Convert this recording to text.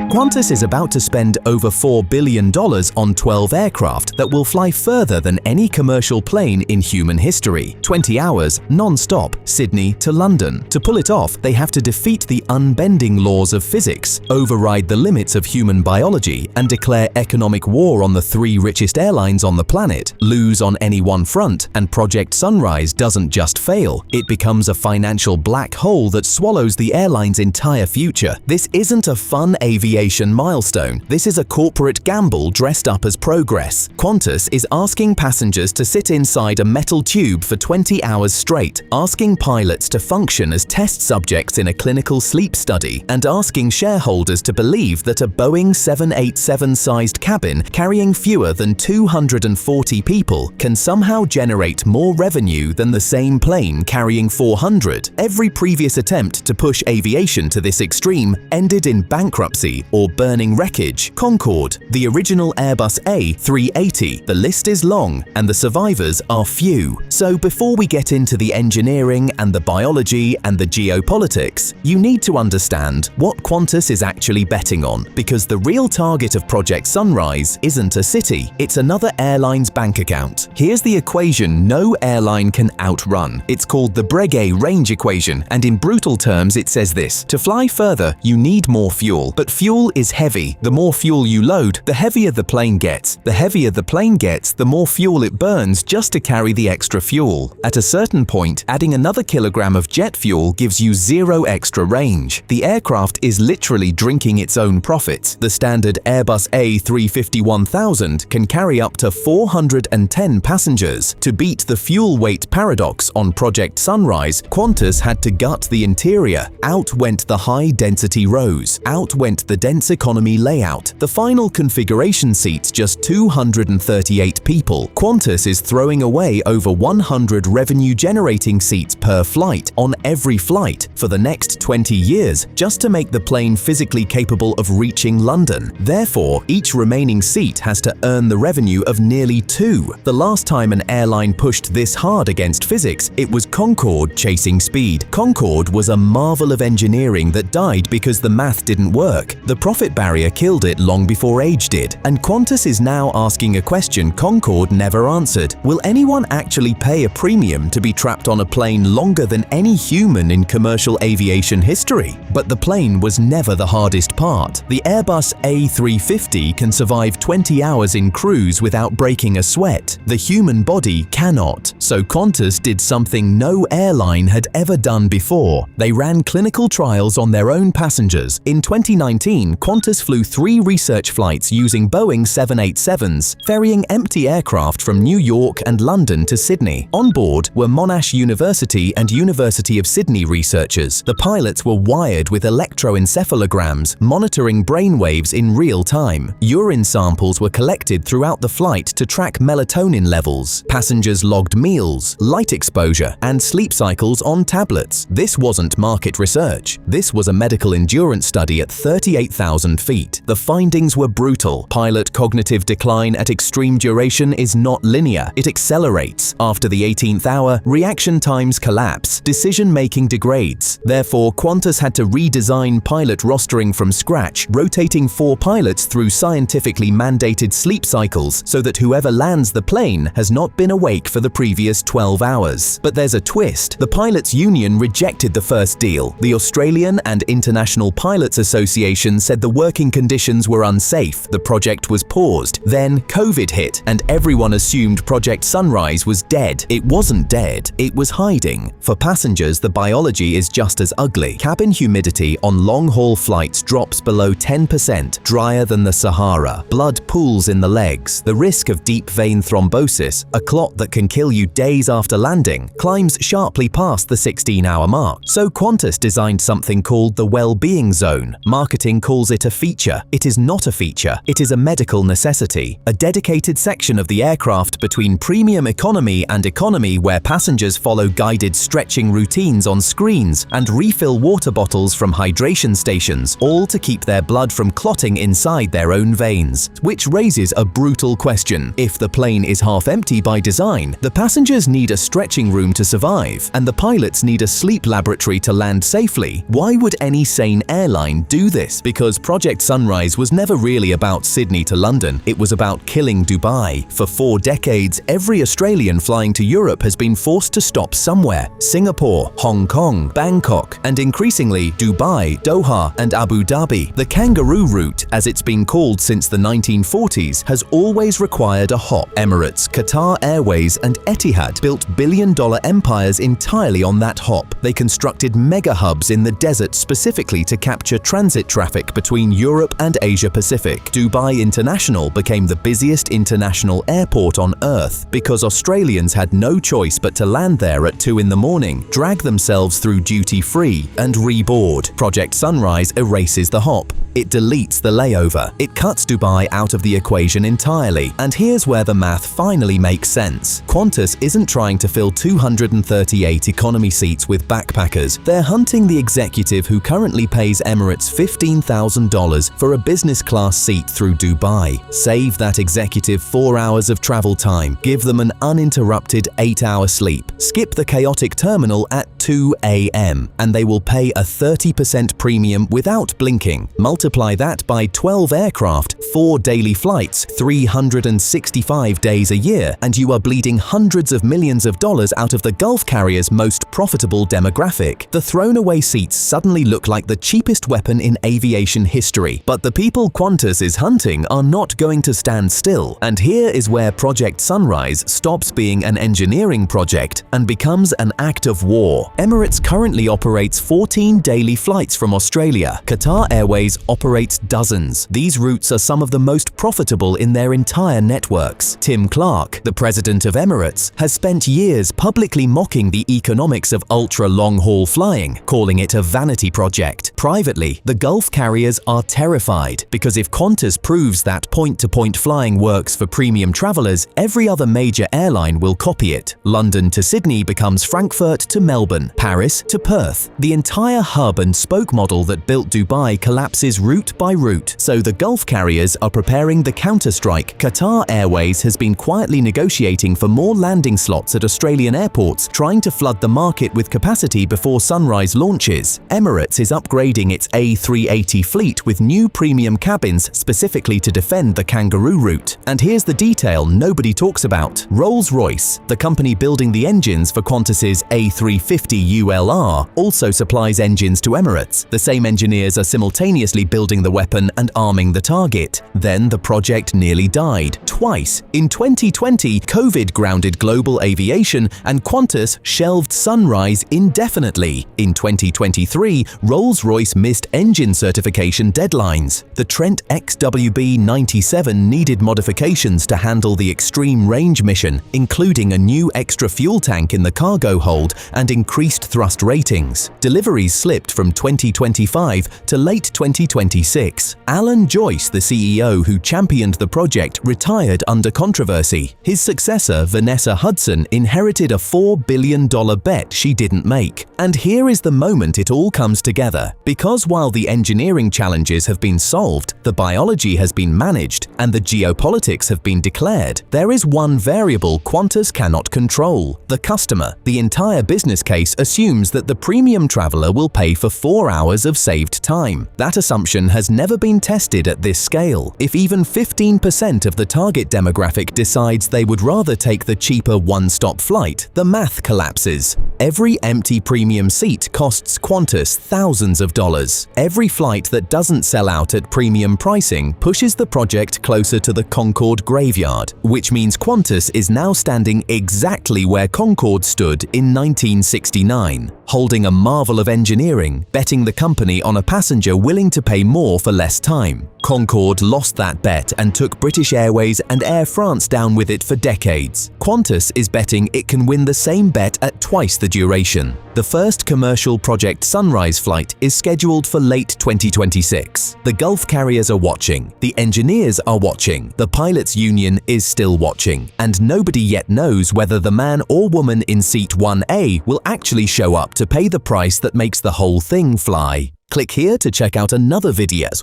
Qantas is about to spend over $4 billion on 12 aircraft that will fly further than any commercial plane in human history. 20 hours, non-stop, Sydney to London. To pull it off, they have to defeat the unbending laws of physics, override the limits of human biology, and declare economic war on the 3 richest airlines on the planet, lose on any one front, and Project Sunrise doesn't just fail, it becomes a financial black hole that swallows the airline's entire future. This isn't a fun aviation milestone. This is a corporate gamble dressed up as progress. Qantas is asking passengers to sit inside a metal tube for 20 hours straight, asking pilots to function as test subjects in a clinical sleep study, and asking shareholders to believe that a Boeing 787-sized cabin carrying fewer than 240 people can somehow generate more revenue than the same plane carrying 400. Every previous attempt to push aviation to this extreme ended in bankruptcy or burning wreckage. Concorde, the original Airbus A380. The list is long and the survivors are few. So before we get into the engineering and the biology and the geopolitics, you need to understand what Qantas is actually betting on, because the real target of Project Sunrise isn't a city, it's another airline's bank account. Here's the equation no airline can outrun. It's called the Breguet range equation, and in brutal terms it says this: to fly further, you need more fuel, but fuel is heavy. The more fuel you load, the heavier the plane gets. The heavier the plane gets, the more fuel it burns just to carry the extra fuel. At a certain point, adding another kilogram of jet fuel gives you 0 extra range. The aircraft is literally drinking its own profits. The standard Airbus A350-1000 can carry up to 410 passengers. To beat the fuel weight paradox on Project Sunrise, Qantas had to gut the interior. Out went the high-density rows. Out went the dense economy layout. The final configuration seats just 238 people. Qantas is throwing away over 100 revenue-generating seats per flight on every flight for the next 20 years just to make the plane physically capable of reaching London. Therefore, each remaining seat has to earn the revenue of nearly 2. The last time an airline pushed this hard against physics, it was Concorde chasing speed. Concorde was a marvel of engineering that died because the math didn't work. The profit barrier killed it long before age did, and Qantas is now asking a question Concorde never answered. Will anyone actually pay a premium to be trapped on a plane longer than any human in commercial aviation history? But the plane was never the hardest part. The Airbus A350 can survive 20 hours in cruise without breaking a sweat. The human body cannot. So Qantas did something no airline had ever done before. They ran clinical trials on their own passengers. In 2019, Qantas flew 3 research flights using Boeing 787s, ferrying empty aircraft from New York and London to Sydney. On board were Monash University and University of Sydney researchers. The pilots were wired with electroencephalograms, monitoring brainwaves in real time. Urine samples were collected throughout the flight to track melatonin levels. Passengers logged meals, light exposure, and sleep cycles on tablets. This wasn't market research. This was a medical endurance study at 38,000 feet. The findings were brutal. Pilot cognitive decline at extreme duration is not linear. It accelerates. After the 18th hour, reaction times collapse. Decision-making degrades. Therefore, Qantas had to redesign pilot rostering from scratch, rotating 4 pilots through scientifically mandated sleep cycles so that whoever lands the plane has not been awake for the previous 12 hours. But there's a twist. The pilots' union rejected the first deal. The Australian and International Pilots Association said the working conditions were unsafe. The project was paused. Then COVID hit, and everyone assumed Project Sunrise was dead. It wasn't dead. It was hiding. For passengers, the biology is just as ugly. Cabin humidity on long-haul flights drops below 10%, drier than the Sahara. Blood pools in the legs. The risk of deep vein thrombosis, a clot that can kill you days after landing, climbs sharply past the 16-hour mark. So Qantas designed something called the well-being zone. Marketing calls it a feature. It is not a feature. It is a medical necessity. A dedicated section of the aircraft between premium economy and economy where passengers follow guided stretching routines on screens and refill water bottles from hydration stations, all to keep their blood from clotting inside their own veins. Which raises a brutal question. If the plane is half empty by design, the passengers need a stretching room to survive, and the pilots need a sleep laboratory to land safely. Why would any sane airline do this? Because because Project Sunrise was never really about Sydney to London, it was about killing Dubai. For 4 decades, every Australian flying to Europe has been forced to stop somewhere. Singapore, Hong Kong, Bangkok, and increasingly Dubai, Doha, and Abu Dhabi. The kangaroo route, as it's been called since the 1940s, has always required a hop. Emirates, Qatar Airways, and Etihad built billion-dollar empires entirely on that hop. They constructed mega hubs in the desert specifically to capture transit traffic between Europe and Asia-Pacific. Dubai International became the busiest international airport on Earth because Australians had no choice but to land there at 2 in the morning, drag themselves through duty-free, and reboard. Project Sunrise erases the hop. It deletes the layover. It cuts Dubai out of the equation entirely. And here's where the math finally makes sense. Qantas isn't trying to fill 238 economy seats with backpackers. They're hunting the executive who currently pays Emirates $15,000 for a business class seat through Dubai. Save that executive 4 hours of travel time. Give them an uninterrupted 8-hour sleep. Skip the chaotic terminal at 2 a.m. and they will pay a 30% premium without blinking. Multiply that by 12 aircraft, 4 daily flights, 365 days a year, and you are bleeding hundreds of millions of dollars out of the Gulf carrier's most profitable demographic. The thrown-away seats suddenly look like the cheapest weapon in aviation history. But the people Qantas is hunting are not going to stand still. And here is where Project Sunrise stops being an engineering project and becomes an act of war. Emirates currently operates 14 daily flights from Australia. Qatar Airways operates dozens. These routes are some of the most profitable in their entire networks. Tim Clark, the president of Emirates, has spent years publicly mocking the economics of ultra-long-haul flying, calling it a vanity project. Privately, the Gulf carriers are terrified because if Qantas proves that point-to-point flying works for premium travelers, every other major airline will copy it. London to Sydney becomes Frankfurt to Melbourne, Paris to Perth. The entire hub and spoke model that built Dubai collapses route by route. So the Gulf carriers are preparing the counter-strike. Qatar Airways has been quietly negotiating for more landing slots at Australian airports, trying to flood the market with capacity before Sunrise launches. Emirates is upgrading its A380 fleet with new premium cabins specifically to defend the kangaroo route. And here's the detail nobody talks about. Rolls-Royce, the company building the engines for Qantas's A350 ULR, also supplies engines to Emirates. The same engineers are simultaneously building the weapon and arming the target. Then the project nearly died, twice. In 2020, COVID grounded global aviation and Qantas shelved Sunrise indefinitely. In 2023, Rolls-Royce missed engine certification deadlines. The Trent XWB-97 needed modifications to handle the extreme range mission, including a new extra fuel tank in the cargo hold and increased thrust ratings. Deliveries slipped from 2025 to late 2026. Alan Joyce, the CEO who championed the project, retired under controversy. His successor, Vanessa Hudson, inherited a $4 billion bet she didn't make. And here is the moment it all comes together. Because while the engineering challenges have been solved, the biology has been managed, and the geopolitics have been declared, there is one variable Qantas cannot control: the customer. The entire business case assumes that the premium traveler will pay for 4 hours of saved time. That assumption has never been tested at this scale. If even 15% of the target demographic decides they would rather take the cheaper one-stop flight, the math collapses. Every empty premium seat costs Qantas thousands of dollars. Every flight that doesn't sell out at premium pricing pushes the project closer to the Concorde graveyard, which means Qantas is now standing exactly where Concorde stood in 1969, holding a marvel of engineering, betting the company on a passenger willing to pay more for less time. Concorde lost that bet and took British Airways and Air France down with it for decades. Qantas is betting it can win the same bet at twice the duration. The first commercial Project Sunrise flight is scheduled for late 2026. The Gulf carriers are watching, the engineers are watching, the pilots' union is still watching, and nobody yet knows whether the man or woman in seat 1A will actually show up to pay the price that makes the whole thing fly. Click here to check out another video.